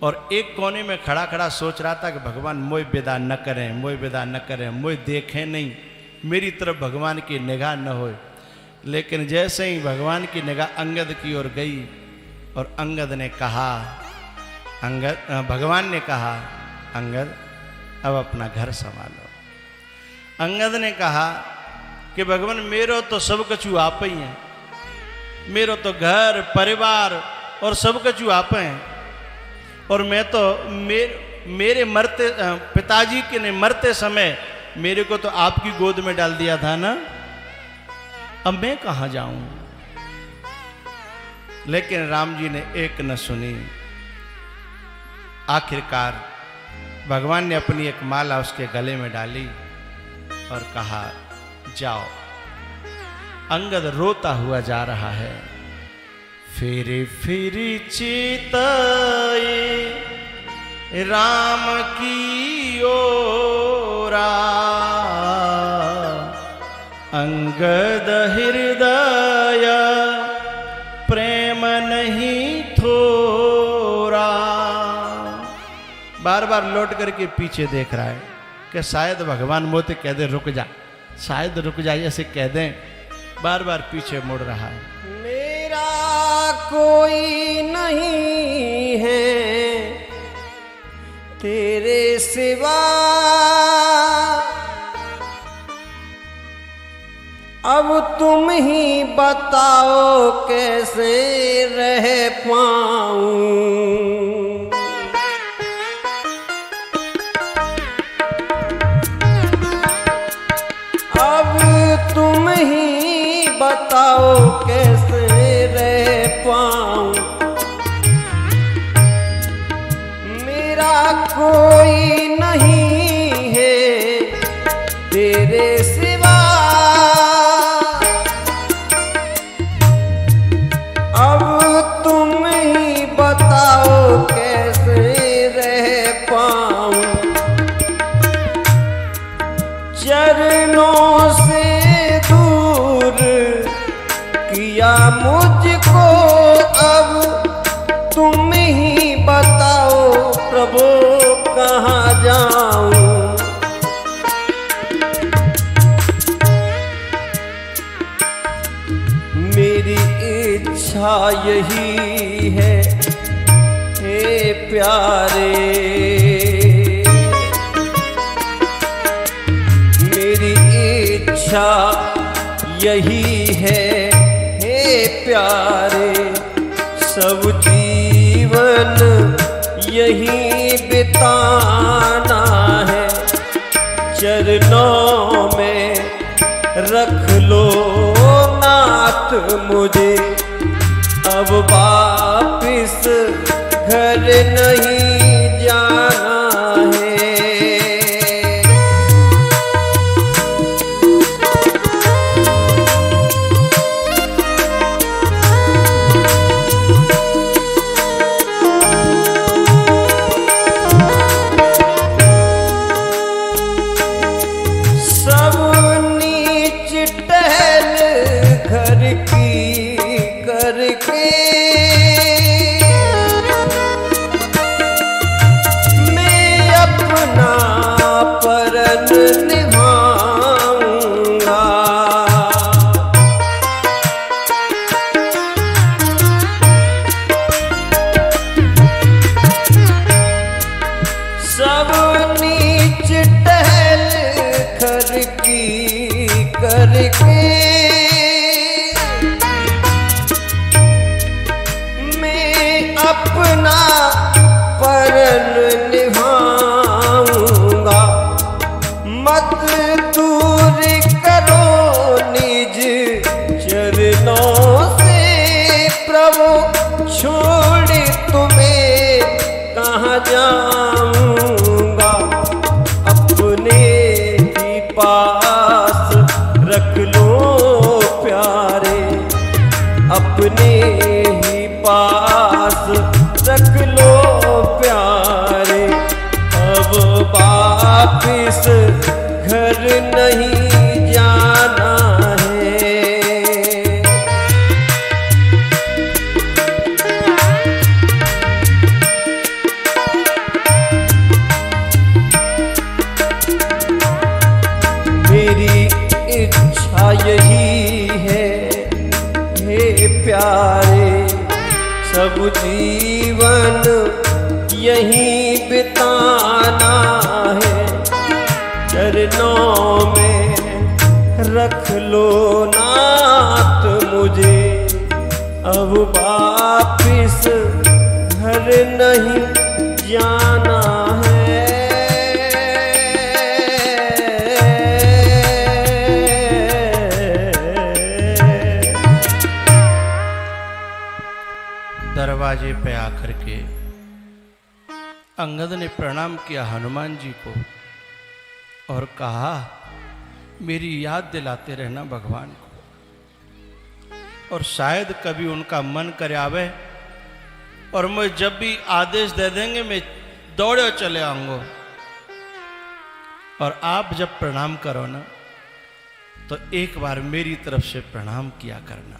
और एक कोने में खड़ा खड़ा सोच रहा था कि भगवान मोय विदा न करें, मोय विदा न करें, मोय देखें नहीं, मेरी तरफ भगवान की निगाह न हो। लेकिन जैसे ही भगवान की निगाह अंगद की ओर गई और अंगद ने कहा, भगवान ने कहा, अंगद अब अपना घर संभालो। अंगद ने कहा कि भगवान मेरो तो सब कछु आप ही हैं, मेरो तो घर परिवार और सब कछु आप हैं, और मैं तो मेरे मरते पिताजी के ने मरते समय मेरे को तो आपकी गोद में डाल दिया था ना, अब मैं कहाँ जाऊं। लेकिन राम जी ने एक न सुनी। आखिरकार भगवान ने अपनी एक माला उसके गले में डाली और कहा, जाओ। अंगद रोता हुआ जा रहा है। फिरी फिरी चिताए राम की ओरा, अंगद हृदय प्रेम नहीं थोरा। बार बार लौट करके पीछे देख रहा है कि शायद भगवान मोते कह दे रुक जा, शायद रुक जाइए, ऐसे कह दें। बार बार पीछे मुड़ रहा है। मेरा कोई नहीं है तेरे सिवा, अब तुम ही बताओ कैसे रह पाऊं। तुम ही बताओ कैसे रह पाऊं। मेरा कोई नहीं है तेरे सिवा, अब तुम ही बताओ कैसे रह पाऊं। चरणों से किया मुझको, अब तुम ही बताओ प्रभु कहाँ जाऊं। मेरी इच्छा यही है हे प्यारे, मेरी इच्छा यही है हे प्यारे, सब जीवन यही बिताना है। चरणों में रख लो नाथ मुझे, अब वापिस घर नहीं जाना है। जाऊंगा अपने ही पास रख लो प्यारे, अपने ही पास रख लो प्यारे। वापिस घर नहीं जाना है। मेरी इच्छा यही है हे प्यारे, सब जीवन यहीं बिताना है। चरणों में रख लो नाथ मुझे, अब वापिस घर नहीं जाना है। दरवाजे पे आकर के अंगद ने प्रणाम किया हनुमान जी को और कहा, मेरी याद दिलाते रहना भगवान को, और शायद कभी उनका मन करे आवे और मैं जब भी आदेश दे देंगे मैं दौड़े चले आऊंगा। और आप जब प्रणाम करो ना तो एक बार मेरी तरफ से प्रणाम किया करना।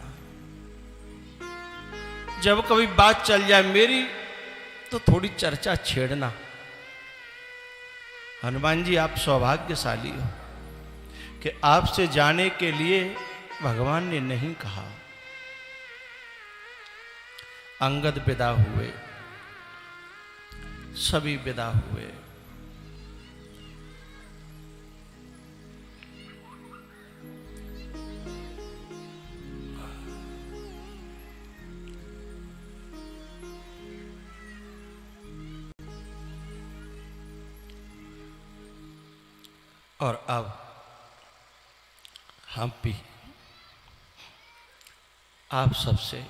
जब कभी बात चल जाए मेरी तो थोड़ी चर्चा छेड़ना। हनुमान जी आप सौभाग्यशाली हो कि आपसे जाने के लिए भगवान ने नहीं कहा। अंगद विदा हुए, सभी विदा हुए। और अब हम भी आप सबसे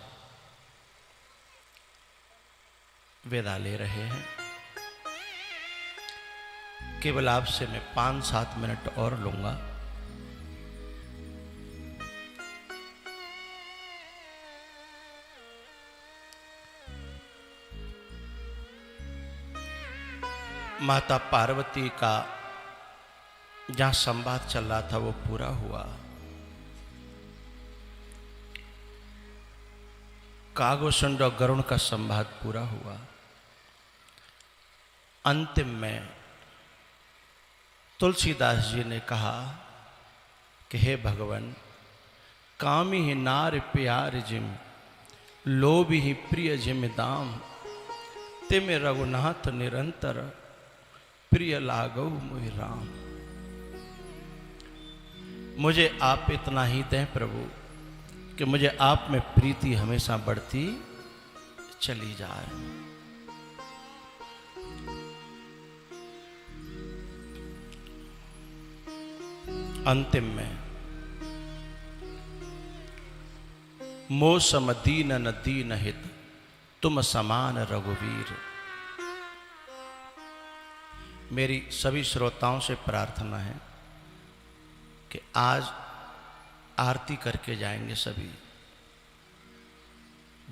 विदा ले रहे हैं। केवल आपसे मैं 5-7 मिनट और लूंगा। माता पार्वती का जहां संवाद चल रहा था वो पूरा हुआ। कागोसुंड और गरुण का संवाद पूरा हुआ। अंतिम में तुलसीदास जी ने कहा कि हे भगवान, कामी ही नार प्यार जिम, लोभ ही प्रिय जिम दाम, तिम रघुनाथ निरंतर, प्रिय लागो मोहि राम। मुझे आप इतना ही दें प्रभु कि मुझे आप में प्रीति हमेशा बढ़ती चली जाए। अंतिम में मोह सम दीन न दीन हित, तुम समान रघुवीर। मेरी सभी श्रोताओं से प्रार्थना है कि आज आरती करके जाएंगे। सभी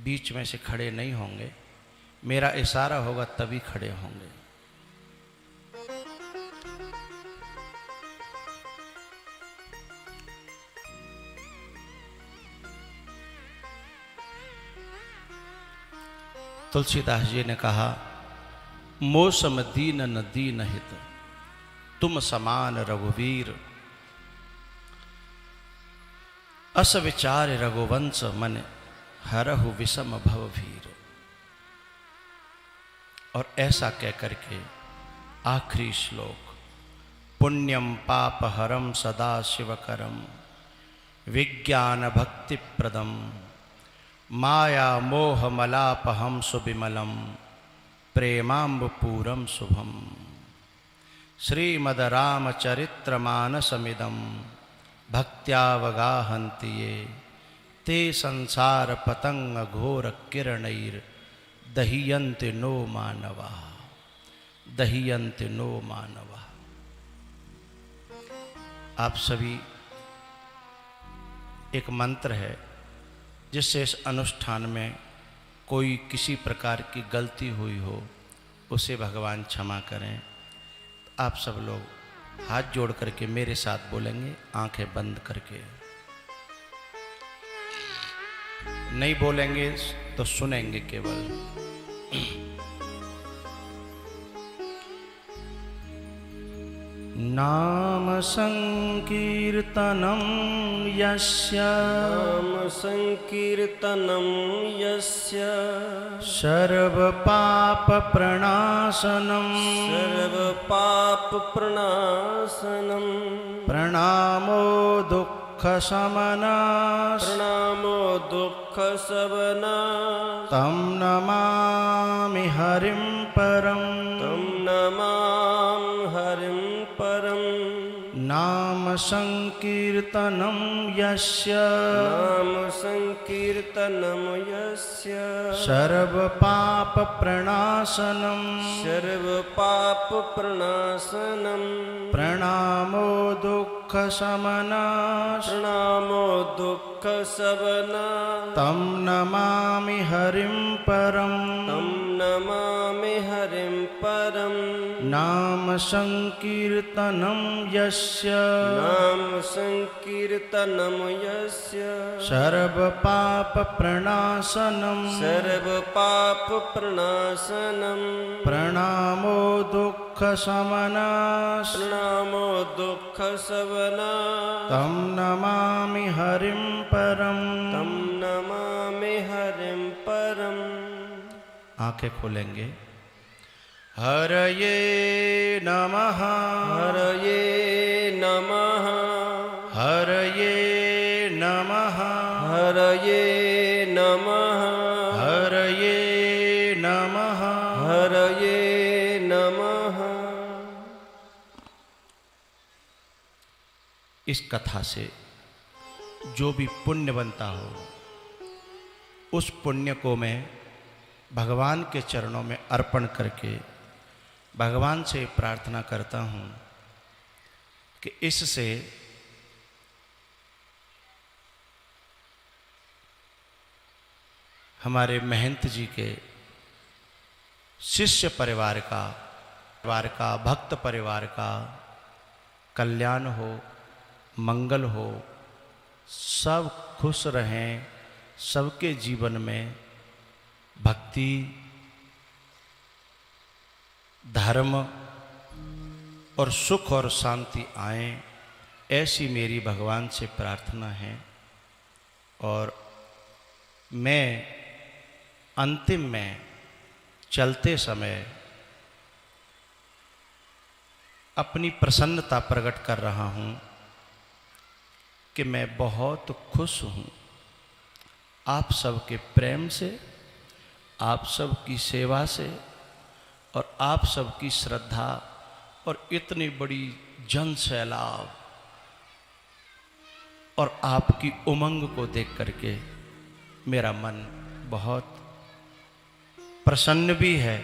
बीच में से खड़े नहीं होंगे, मेरा इशारा होगा तभी खड़े होंगे। तुलसीदास जी ने कहा, मोसम दीन न दीन हित, तुम समान रघुवीर। अस विचार रघुवंश मन, हरहु विषम भवभीर। और ऐसा कहकर के आखिरी श्लोक, पुण्यम पाप हरम सदा शिवकरम, विज्ञान भक्ति प्रदम, माया मोह मलापहम सुविमलम, प्रेमाम्बपूरम शुभम। श्रीमद रामचरित्रमानसमिदं भक्त्यावगाहन्ति ये, ते संसार पतंग घोर किरणैर, दह्यन्ति नो मानवा, दह्यन्ति नो मानवा। आप सभी, एक मंत्र है जिससे इस अनुष्ठान में कोई किसी प्रकार की गलती हुई हो उसे भगवान क्षमा करें। आप सब लोग हाथ जोड़ करके मेरे साथ बोलेंगे, आंखें बंद करके। नहीं बोलेंगे तो सुनेंगे केवल। नाम संकीर्तनम यस्य, नाम संकीर्तनम यस्य, सर्व पाप प्रणाशनम, सर्व पाप प्रणाशनम, प्रणामो दुख शमनास, प्रणामो दुख शमनास, तम नमामि हरिं परम, तम नमामि हरिं परम। नाम संकीर्तनम यस्य, नाम संकीर्तनम यस्य, सर्व पाप प्रणाशनम, सर्व पाप प्रणाशनम, प्रणामो दुख शमनास, प्रणामो दुख शमनास, तम नमामि हरिं परम, तम नमामि हरिं परम। नाम संकीर्तनम यस्य, नाम संकीर्तनम यस्य, सर्व पाप प्रणाशनम, सर्व पाप प्रणाशनम, प्रणामो दुख शमनास, प्रणामो दुख शमनास, तम नमामि हरिं परम। तम नमामि हरिं परम। आंखें खोलेंगे। हरये नमः, हरये नमः, हरये नमः, हरये नमः, हरये नमः। हरये नमः। इस कथा से जो भी पुण्य बनता हो, उस पुण्य को मैं भगवान के चरणों में अर्पण करके भगवान से प्रार्थना करता हूँ कि इससे हमारे महंत जी के शिष्य परिवार का भक्त परिवार का कल्याण हो, मंगल हो, सब खुश रहें, सबके जीवन में भक्ति, धर्म और सुख और शांति आए, ऐसी मेरी भगवान से प्रार्थना है। और मैं अंतिम में चलते समय अपनी प्रसन्नता प्रकट कर रहा हूँ कि मैं बहुत खुश हूँ आप सबके प्रेम से, आप सबकी सेवा से और आप सबकी श्रद्धा और इतनी बड़ी जन सैलाब और आपकी उमंग को देख करके मेरा मन बहुत प्रसन्न भी है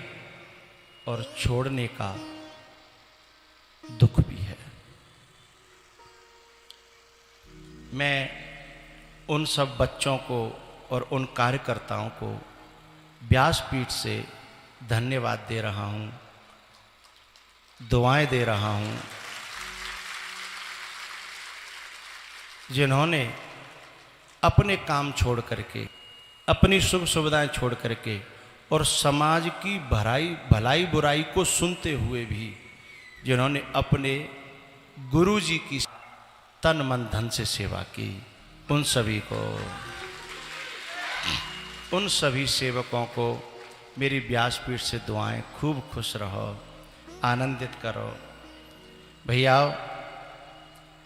और छोड़ने का दुख भी है। मैं उन सब बच्चों को और उन कार्यकर्ताओं को व्यासपीठ से धन्यवाद दे रहा हूँ, दुआएं दे रहा हूँ, जिन्होंने अपने काम छोड़ करके, अपनी सुख सुविधाएं छोड़ करके और समाज की भलाई बुराई को सुनते हुए भी जिन्होंने अपने गुरु जी की तन मन धन से सेवा की, उन सभी को, उन सभी सेवकों को मेरी व्यासपीठ से दुआएं। खूब खुश रहो, आनंदित करो। भैया,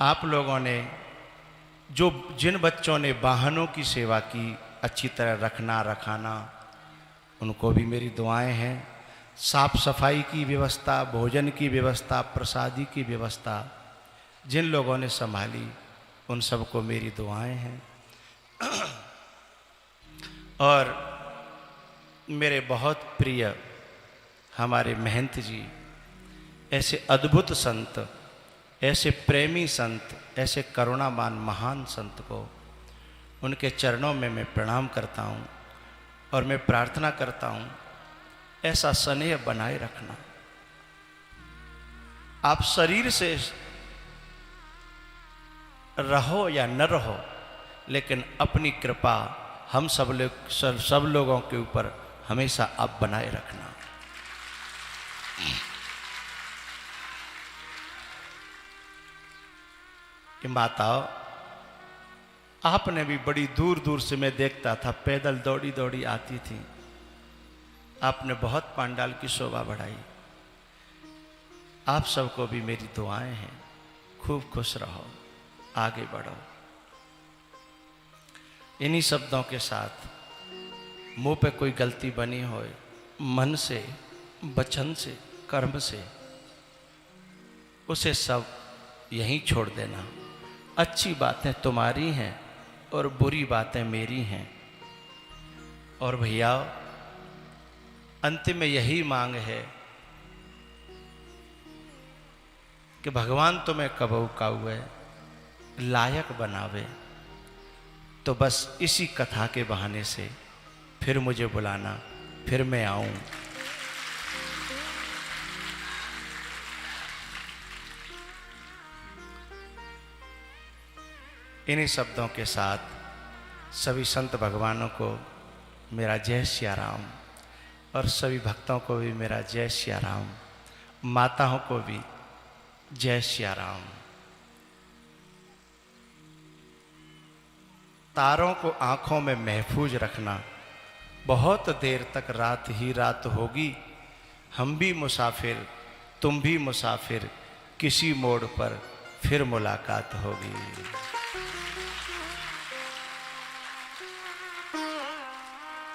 आप लोगों ने जिन बच्चों ने वाहनों की सेवा की, अच्छी तरह रखना रखाना, उनको भी मेरी दुआएं हैं। साफ सफाई की व्यवस्था, भोजन की व्यवस्था, प्रसादी की व्यवस्था जिन लोगों ने संभाली, उन सबको मेरी दुआएं हैं। और मेरे बहुत प्रिय हमारे महंत जी, ऐसे अद्भुत संत, ऐसे प्रेमी संत, ऐसे करुणावान महान संत को उनके चरणों में मैं प्रणाम करता हूँ और मैं प्रार्थना करता हूँ ऐसा स्नेह बनाए रखना। आप शरीर से रहो या न रहो, लेकिन अपनी कृपा हम सब लोगों के ऊपर हमेशा आप बनाए रखना। कि माताओं, आपने भी बड़ी दूर दूर से मैं देखता था पैदल दौड़ी दौड़ी आती थी। आपने बहुत पांडाल की शोभा बढ़ाई। आप सबको भी मेरी दुआएं हैं, खूब खुश रहो, आगे बढ़ो। इन्हीं शब्दों के साथ मुंह पे कोई गलती बनी हो, मन से, वचन से, कर्म से, उसे सब यहीं छोड़ देना। अच्छी बातें तुम्हारी हैं और बुरी बातें मेरी हैं। और भैया, अंतिम में यही मांग है कि भगवान तुम्हें कबहू काउए लायक बनावे, तो बस इसी कथा के बहाने से फिर मुझे बुलाना, फिर मैं आऊं। इन्हीं शब्दों के साथ सभी संत भगवानों को मेरा जय सिया राम, और सभी भक्तों को भी मेरा जय सिया राम, माताओं को भी जय सिया राम। तारों को आंखों में महफूज रखना, बहुत देर तक रात ही रात होगी। हम भी मुसाफिर, तुम भी मुसाफिर, किसी मोड़ पर फिर मुलाकात होगी।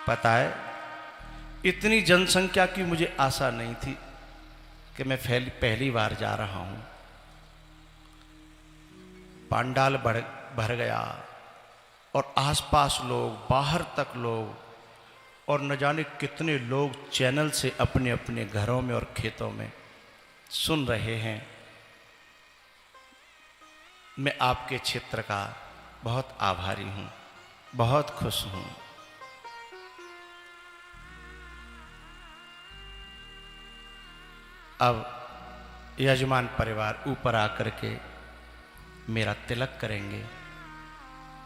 पता है, इतनी जनसंख्या की मुझे आशा नहीं थी कि मैं पहली बार जा रहा हूं। पांडाल भर गया और आसपास लोग, बाहर तक लोग, और न जाने कितने लोग चैनल से अपने अपने घरों में और खेतों में सुन रहे हैं। मैं आपके क्षेत्र का बहुत आभारी हूं, बहुत खुश हूं। अब यजमान परिवार ऊपर आकर के मेरा तिलक करेंगे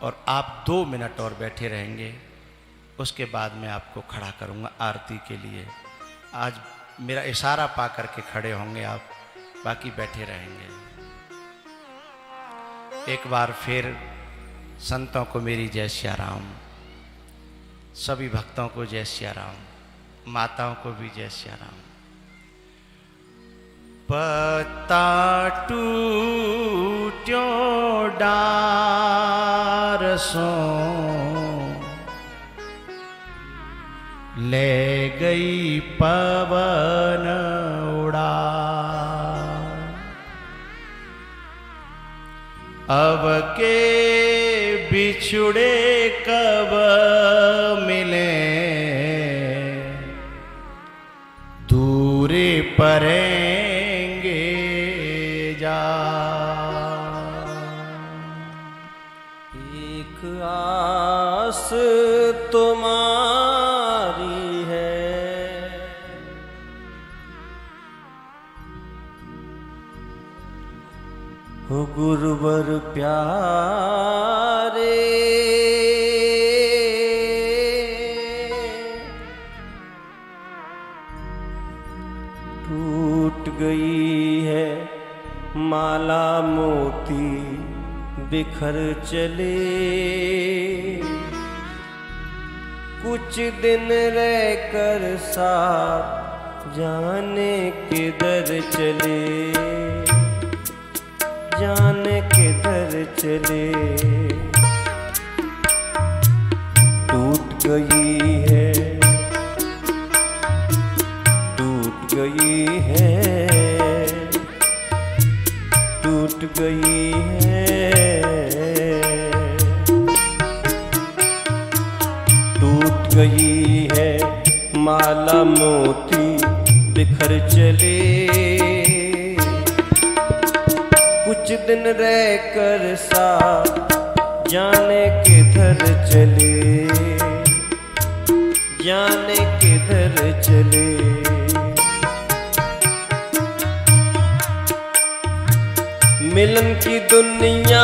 और आप 2 मिनट और बैठे रहेंगे। उसके बाद मैं आपको खड़ा करूंगा आरती के लिए। आज मेरा इशारा पा करके खड़े होंगे आप, बाकी बैठे रहेंगे। एक बार फिर संतों को मेरी जय सिया राम, सभी भक्तों को जय सिया राम, माताओं को भी जय सिया राम। पत्ता टूट्यो डार सो ले गई पवन उड़ा, अब के बिछुड़े कब मिले, दूरे परेंगे जा। एक आस तुम्हारी है, हो गुरुवर प्यारे, टूट गई है माला मोती बिखर चले, कुछ दिन रहकर साथ जाने किधर चले, जाने किधर चले। टूट गई है, टूट गई है, टूट गई है, टूट गई है माला मोती बिखर चले, कुछ दिन रहकर साथ जाने किधर चले, जाने किधर चले। मिलन की दुनिया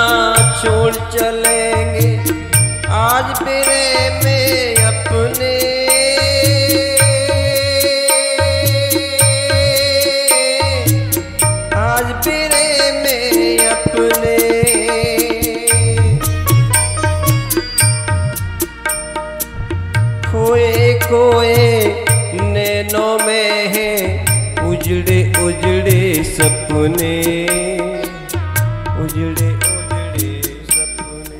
छोड़ चलेंगे आज बेरे में अपने। आज बेरे में अपने खोए खोए नैनों में है उजड़े उजड़े सपने, उजड़े उजड़े सपने।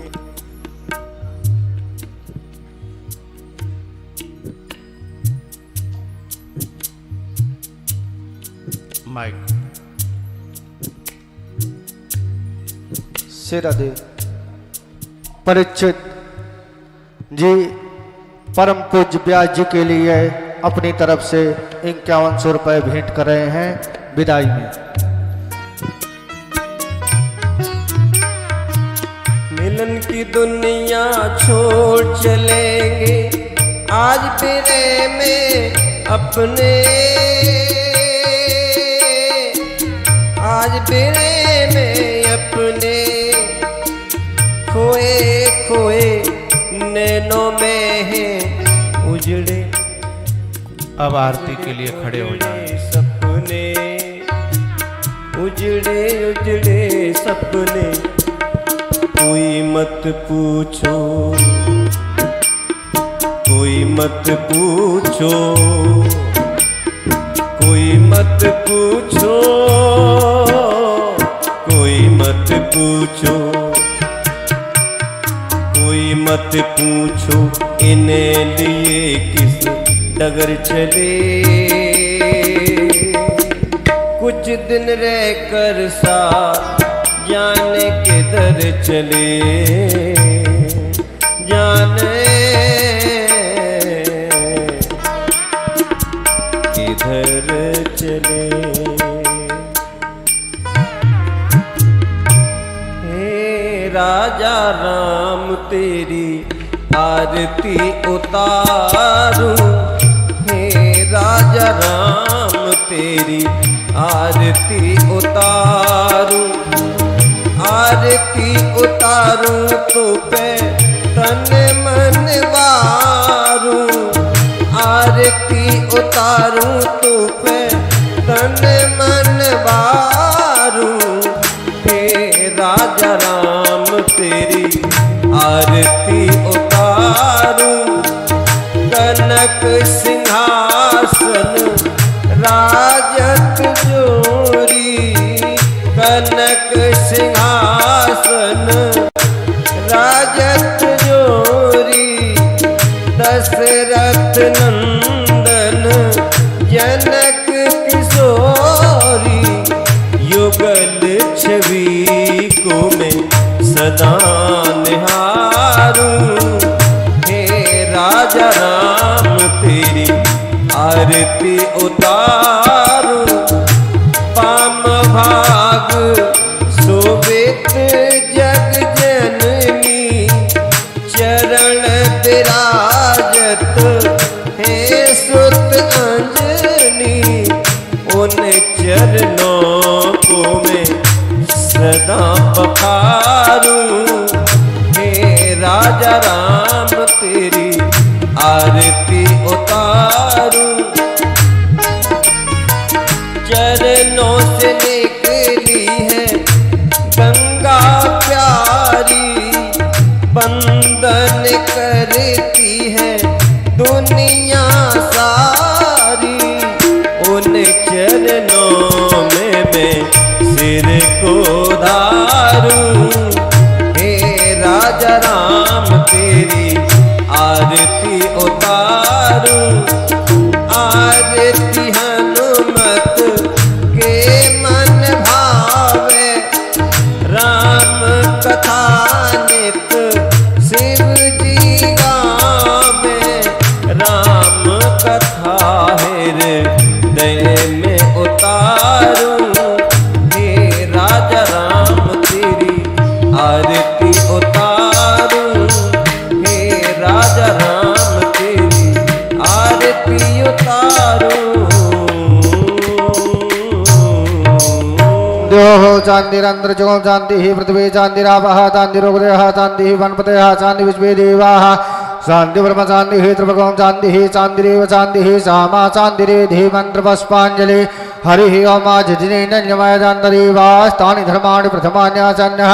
माइक सिरादे परीक्षित जी परम पूज्य व्यास जी के लिए अपनी तरफ से 5100 रुपये भेंट कर रहे हैं विदाई में। मिलन की दुनिया छोड़ चलेंगे आज बेरे में अपने। आज बेरे में अपने खोए खोए नैनों में है उजड़े। अब आरती के लिए खड़े हो जाएं। सपने उजड़े उजड़े सपने कोई मत पूछो, कोई मत पूछो, कोई मत पूछो, कोई मत पूछो, कोई मत पूछो इन्हें लिए किस डगर चले। कुछ दिन रह कर साथ जाने किधर चले, जाने किधर चले। हे राजा राम तेरी आरती उतारूं, हे राजा राम तेरी आरती उतारूं। आरती उतारूं तो पे तन मन वारूं। आरती उतारूं तो पे तन मन वारूं। हे राजा राम तेरी आरती उतारूं। कनक सिंहासन राजत जोरी, कनक सिंहासन राजत जोरी। दशरथ नंदन जनक किशोरी। युगल छवि को मैं सदा निहारूं। हे राजा राम तेरी आरती उतारूं। पाम भाग शोभित जग जननी। चरण विराजत हे सुत अंजनी। उन चरणों को मैं सदा पखारूं। हे राजा राम तेरी आरती उतारूं। चरणों से निकली है गंगा प्यारी। बंदन करती है दुनिया सारी। उन चरणों में मैं सिर को धारूं। हे राजा राम तेरी आरती उतारूं। आरती हनुमत के मन भावे। राम कथा नित शिव जी गावे। राम कथा हृदय में उतारूं। हे राजा राम तेरी आरती उतारूं। हे चांदिरंध्र जुगम शांति पृथ्वी चांदिरापः चांदिरोगदयः चांति वनपतयः चांदि विश्वे देवाः शांति ब्रह्म शांति त्रिभुवं शांति चांदिरेव चांति सामा चांदिरे धीमंत्र पुष्पांजलि हरि ओम जिनेन्द्रमय चांदरेवास्तानि धर्माणि प्रथमान्यासन्नः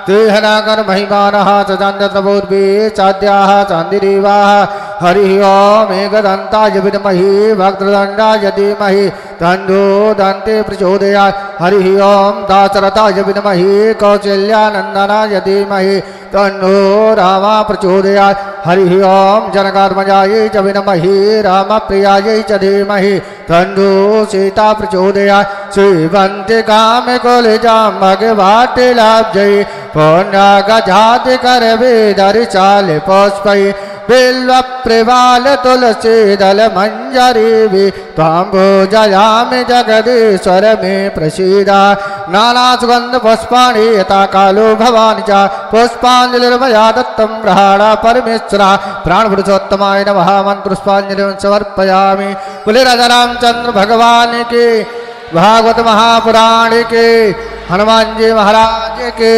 तेहनागर महिमानः च चांद्रतपोर्वे चाद्याः चांदिरेवाः हरि ओम एकदन्ताय विद्महे वक्रतुण्डाय धीमहि तन्नो दन्ते प्रचोदयात् हरि ओम दाशरथाय विद्महे कौसल्यानन्दनाय धीमहि तन्नो रामा प्रचोदयात् हरि ओम जनकात्मजायै च विद्महे रामप्रियायै च धीमहि तन्नो सीता प्रचोदयात् श्रीवन्ति कामकुलजां भगवाटिलाब्जै पुण्यगजाति करवेदरि चाल पुष्पै बिल्वप्रिवाल तुलसी दल मंजरी ताम्बूजयामि जगदीश्वर मे प्रसीदा नाना सुगंध पुष्पाणि यथा कालो भवानि च पुष्पांजलिर्मया दत्तं ग्रहाणा परमेश्वरा प्राण पुरुषोत्तमाय नमः मंत्र पुष्पांजलिं समर्पयामि। बोले राजा रामचंद्र भगवान के, भागवत महापुराण के, हनुमान जी महाराज के,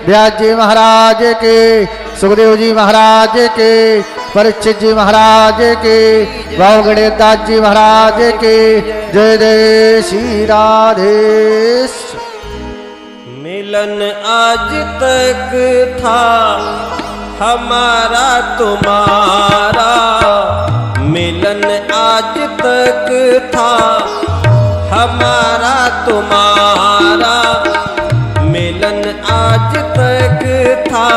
व्यास जी महाराज के, सुखदेव जी महाराज के, परीक्षित जी महाराज के, बाबा गणेशदास जी महाराज के। जय जय श्री राधे। मिलन आज तक था हमारा तुम्हारा, मिलन आज तक था हमारा तुम्हारा, मिलन आज तक था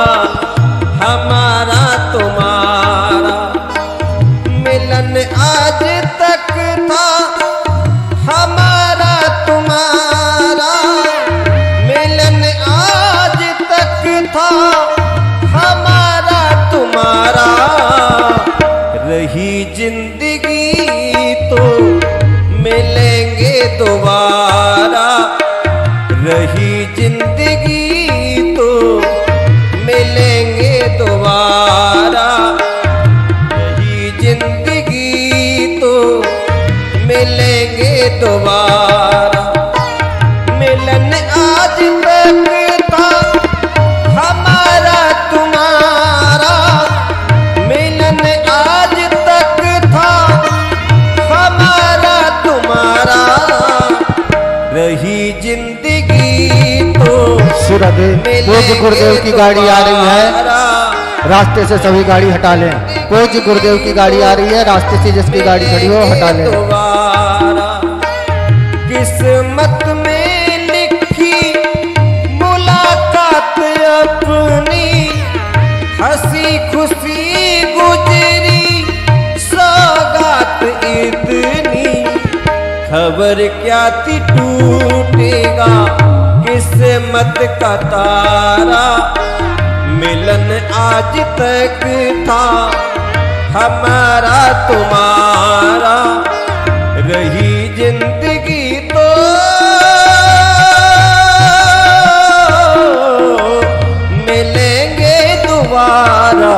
हमारा तुम्हारा, मिलन आज तक था हमारा तुम्हारा, मिलन आज तक था हमारा तुम्हारा, रही जिंदगी तो मिलेंगे दोबारा, रही जिंदगी तो मिलेंगे दोबारा, रही जिंदगी तो मिलेंगे दोबारा, मिलन आज तक था हमारा तुम्हारा, मिलन आज तक था हमारा तुम्हारा, रही जिंदगी तो पूज्य गुरुदेव की गाड़ी आ रही है, रास्ते से सभी गाड़ी हटा लें। पूज्य गुरुदेव की गाड़ी आ रही है, रास्ते से जिसकी गाड़ी खड़ी हो हटा लें। किस्मत में लिखी मुलाकात अपनी, हंसी खुशी गुजरी सौगात इतनी, खबर क्या थी टूटेगा किस्मत का तारा, मिलन आज तक था हमारा तुम्हारा, रही जिंदगी तो मिलेंगे दोबारा।